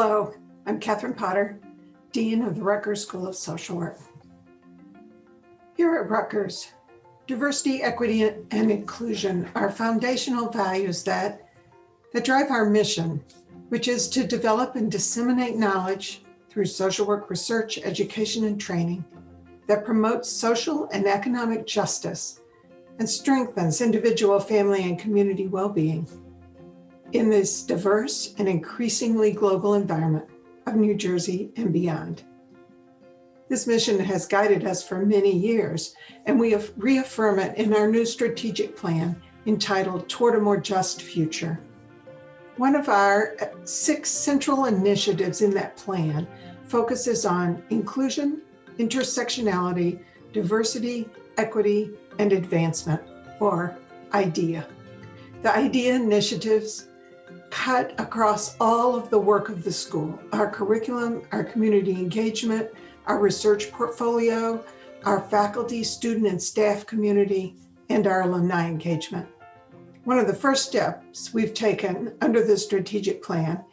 Hello, I'm Cathryn Potter, Dean of the Rutgers School of Social Work. Here at Rutgers, diversity, equity, and inclusion are foundational values that drive our mission, which is to develop and disseminate knowledge through social work research, education, and training that promotes social and economic justice and strengthens individual, family, and community well-being in this diverse and increasingly global environment of New Jersey and beyond. This mission has guided us for many years, and we reaffirm it in our new strategic plan entitled Toward a More Just Future. One of our 6 central initiatives in that plan focuses on inclusion, intersectionality, diversity, equity, and advancement, or IIDEA. The IIDEA initiatives cut across all of the work of the school, our curriculum, our community engagement, our research portfolio, our faculty, student, and staff community, and our alumni engagement. One of the first steps we've taken under the strategic plan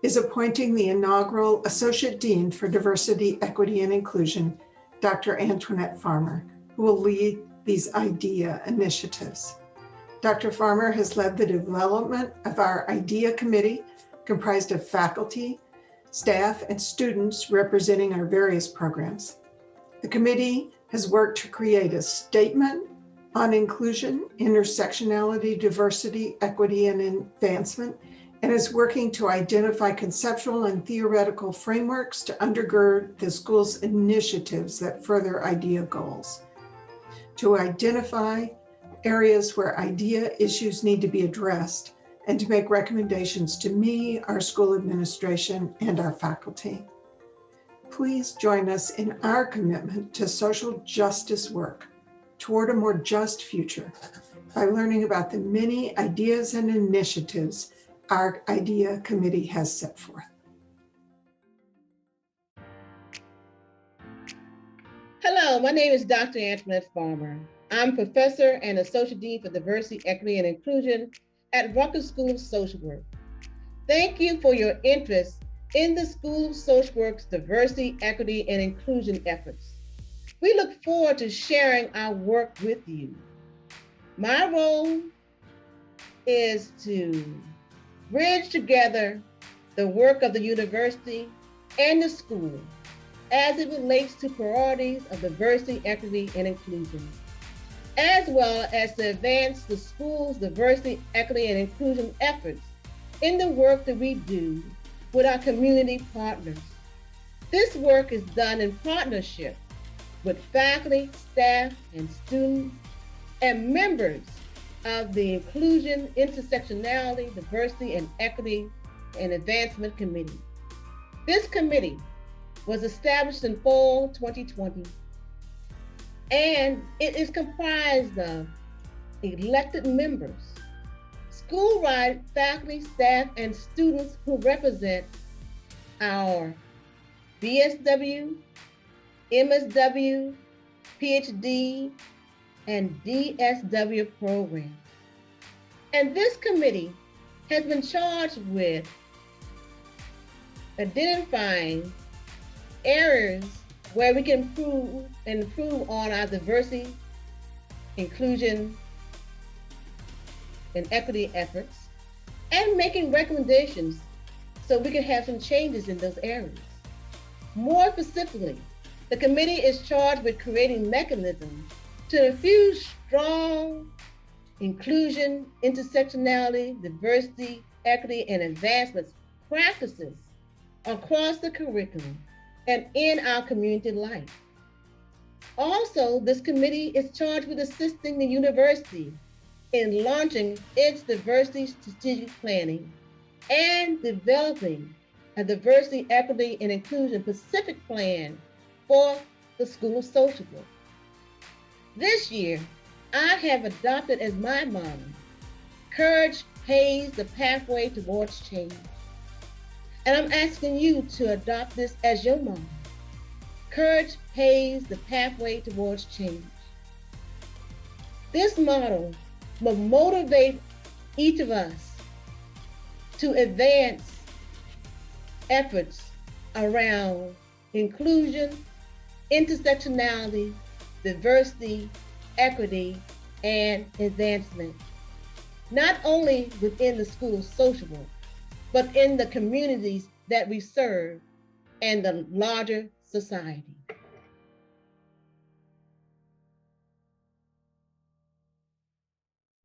is appointing the inaugural Associate Dean for Diversity, Equity, and Inclusion, Dr. Antoinette Farmer, who will lead these IIDEA initiatives. Dr. Farmer has led the development of our IIDEA committee, comprised of faculty, staff, and students representing our various programs. The committee has worked to create a statement on inclusion, intersectionality, diversity, equity, and advancement, and is working to identify conceptual and theoretical frameworks to undergird the school's initiatives that further IIDEA goals. To identify areas where IIDEA issues need to be addressed, and to make recommendations to me, our school administration, and our faculty. Please join us in our commitment to social justice work toward a more just future by learning about the many ideas and initiatives our IIDEA committee has set forth. Hello, my name is Dr. Antoinette Farmer. I'm Professor and Associate Dean for Diversity, Equity, and Inclusion at Rutgers School of Social Work. Thank you for your interest in the School of Social Work's diversity, equity, and inclusion efforts. We look forward to sharing our work with you. My role is to bridge together the work of the university and the school as it relates to priorities of diversity, equity, and inclusion, as well as to advance the school's diversity, equity, and inclusion efforts in the work that we do with our community partners. This work is done in partnership with faculty, staff, and students, and members of the Inclusion, Intersectionality, Diversity, and Equity, and Advancement Committee. This committee was established in fall 2020, and it is comprised of elected members, school-wide faculty, staff, and students who represent our BSW, MSW, PhD, and DSW programs. And this committee has been charged with identifying areas where we can improve on our diversity, inclusion, and equity efforts, and making recommendations so we can have some changes in those areas. More specifically, the committee is charged with creating mechanisms to infuse strong inclusion, intersectionality, diversity, equity, and advancement practices across the curriculum and in our community life. Also, this committee is charged with assisting the university in launching its diversity strategic planning and developing a diversity, equity, and inclusion Pacific plan for the School of Social Work. This year, I have adopted as my motto, courage paves the pathway towards change. And I'm asking you to adopt this as your motto. Courage paves the pathway towards change. This motto will motivate each of us to advance efforts around inclusion, intersectionality, diversity, equity, and advancement, not only within the School of Social Work, but in the communities that we serve and the larger society.